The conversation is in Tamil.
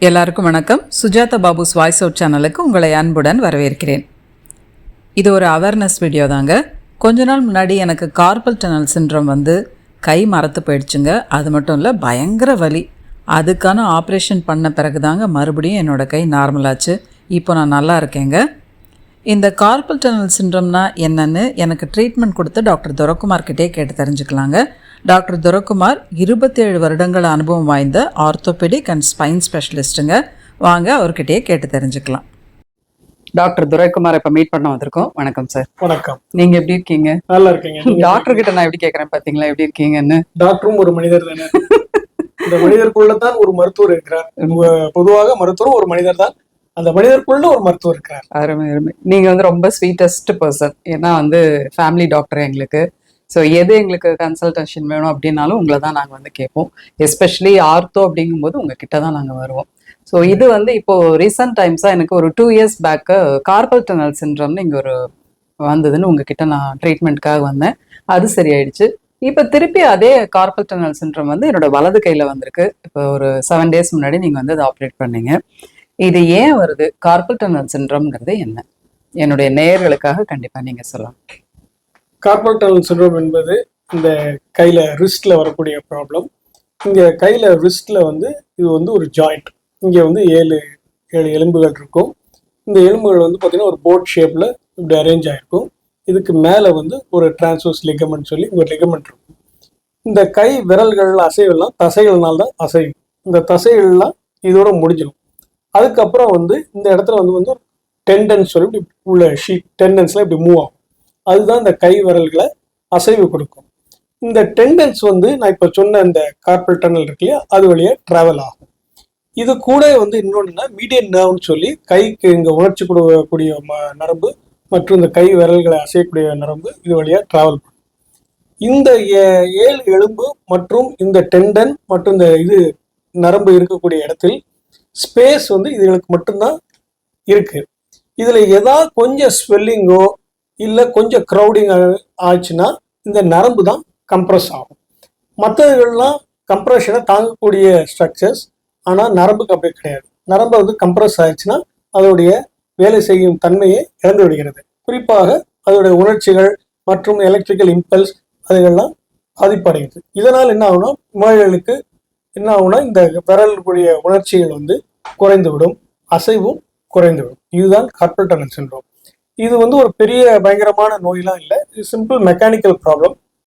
எல்லாருக்கும் வணக்கம். சுஜாதா பாபுஸ் வாய்ஸ் அவுட் சேனலுக்கு உங்களை அன்புடன் வரவேற்கிறேன். இது ஒரு அவேர்னஸ் வீடியோ தாங்க. கொஞ்ச நாள் முன்னாடி எனக்கு கார்பல் டனல் சிண்ட்ரோம் கை மரத்து போயிடுச்சுங்க. அது மட்டும் இல்லை, பயங்கர வலி. அதுக்கான ஆப்ரேஷன் பண்ண பிறகு தாங்க மறுபடியும் என்னோடய கை நார்மலாச்சு. இப்போ நான் நல்லா இருக்கேங்க. இந்த கார்பல் டனல் சிண்ட்ரோம்னா என்னன்னு எனக்கு ட்ரீட்மெண்ட் கொடுத்து டாக்டர் துரைக்குமார்கிட்டே கேட்டு தெரிஞ்சுக்கலாங்க. டாக்டர் துரைக்குமார் 27 வருடங்கள் அனுபவம் வாய்ந்த ஆர்த்தோபெடிக் அண்ட் ஸ்பைன் ஸ்பெஷலிஸ்ட்டுங்க. வாங்க அவர்கிட்டயே கேட்டு தெரிஞ்சுக்கலாம். டாக்டர் துரைக்குமார் இப்ப மீட் பண்ண வந்திருக்கோம். வணக்கம் சார். வணக்கம். நீங்க எப்படி இருக்கீங்க? நல்லா இருக்கீங்க. டாக்டர் கிட்ட நான் எப்படி கேட்கறேன் பாத்தீங்களா, எப்படி இருக்கீங்கன்னு. டாக்டரும் ஒரு மனிதர் தானே. இந்த மனிதருக்குள்ளதான் ஒரு மருத்துவர் இருக்கிறார். பொதுவாக மருத்துவரும் ஒரு மனிதர் தான். அந்த மனிதருக்குள்ள ஒரு மருத்துவர் இருக்கிறார். அருமை அருமை. நீங்க ரொம்ப ஸ்வீட்டஸ்ட் பர்சன். ஏன்னா ஃபேமிலி டாக்டர் எங்களுக்கு. ஸோ எது எங்களுக்கு கன்சல்டேஷன் வேணும் அப்படின்னாலும் உங்களை தான் நாங்கள் கேட்போம். எஸ்பெஷலி ஆர்த்தோ அப்படிங்கும்போது உங்ககிட்ட தான் நாங்கள் வருவோம். ஸோ இது இப்போ ரீசன்ட் டைம்ஸாக எனக்கு ஒரு 2 years பேக்கு கார்பல் டனல் சிண்ட்ரோம்னு இங்கே ஒரு வந்ததுன்னு உங்ககிட்ட நான் ட்ரீட்மெண்ட்காக வந்தேன். அது சரியாயிடுச்சு. இப்போ திருப்பி அதே கார்பல் டனல் சிண்ட்ரோம் என்னோட வலது கையில் வந்திருக்கு. இப்போ ஒரு 7 days முன்னாடி நீங்கள் அதை ஆப்ரேட் பண்ணீங்க. இது ஏன் வருது? கார்பல் டனல் சிண்ட்ரோம்ங்கிறது என்ன? என்னுடைய நேயர்களுக்காக கண்டிப்பாக நீங்கள் சொல்லலாம். கார்பல் டனல் சிண்ட்ரோம் என்பது இந்த கையில ரிஸ்ட்ல வரக்கூடிய ப்ராப்ளம். இங்க கையில ரிஸ்ட்ல இது ஒரு ஜாயிண்ட். இங்க 7 எலும்புகள் இருக்கும். இந்த எலும்புகள் பார்த்தீங்கன்னா ஒரு போட் ஷேப்ல இப்படி அரேஞ்ச் ஆயிருக்கும். இதுக்கு மேல ஒரு டிரான்ஸ்வர்ஸ் லிகமெண்ட் சொல்லி ஒரு லிகமெண்ட் இருக்கும். இந்த கை விரல்கள் அசைவெல்லாம் தசைகள்னால தான் அசையும். இந்த தசைகள்லாம் இதோட முடிஞ்சிடும். அதுக்கப்புறம் இந்த இடத்துல ஒரு டெண்டன்ஸ் சொல்லி இப்படி உள்ள ஷீட் டெண்டன்ஸ்ல இப்படி மூவ் ஆகும். அதுதான் இந்த கை விரல்களை அசைவு கொடுக்கும். இந்த டெண்டன்ஸ் நான் இப்போ சொன்ன இந்த கார்பல் டனல் இருக்கு இல்லையா, அது வழியா டிராவல் ஆகும். இது கூட இன்னொன்னா மீடியன் நர்வ்னு சொல்லி கைக்கு இங்க உணர்ச்சி கொடுக்கக்கூடிய நரம்பு மற்றும் இந்த கை விரல்களை அசையக்கூடிய நரம்பு இது வழியா டிராவல் பண்ணும். இந்த 7 எலும்பு மற்றும் இந்த டெண்டன் மற்றும் இந்த நரம்பு இருக்கக்கூடிய இடத்தில் ஸ்பேஸ் இதுகளுக்கு மட்டும்தான் இருக்கு. இதுல ஏதாவது கொஞ்சம் ஸ்வெல்லிங்கோ இல்லை கொஞ்சம் க்ரௌடிங் ஆச்சுன்னா இந்த நரம்பு தான் கம்ப்ரஸ் ஆகும். மற்றதுகள்லாம் கம்ப்ரெஷனை தாங்கக்கூடிய ஸ்ட்ரக்சர்ஸ். ஆனால் நரம்புக்கு அப்படி கிடையாது. நரம்பு கம்ப்ரஸ் ஆயிடுச்சுன்னா அதோடைய வேலை செய்யும் தன்மையை இழந்து விடுகிறது. குறிப்பாக அதோடைய உணர்ச்சிகள் மற்றும் எலக்ட்ரிக்கல் இம்பல்ஸ் அதுகள்லாம் பாதிப்படைகிறது. இதனால் என்ன ஆகுனா நோயாளிகளுக்கு என்ன ஆகுனா இந்த விரலுடைய உணர்ச்சிகள் குறைந்துவிடும், அசைவும் குறைந்துவிடும். இதுதான் கார்பல் டனல் சிண்ட்ரோம். இது ஒரு பெரிய பயங்கரமான நோயெல்லாம் இல்லை. இது சிம்பிள் மெக்கானிக்கல் ப்ராப்ளம்.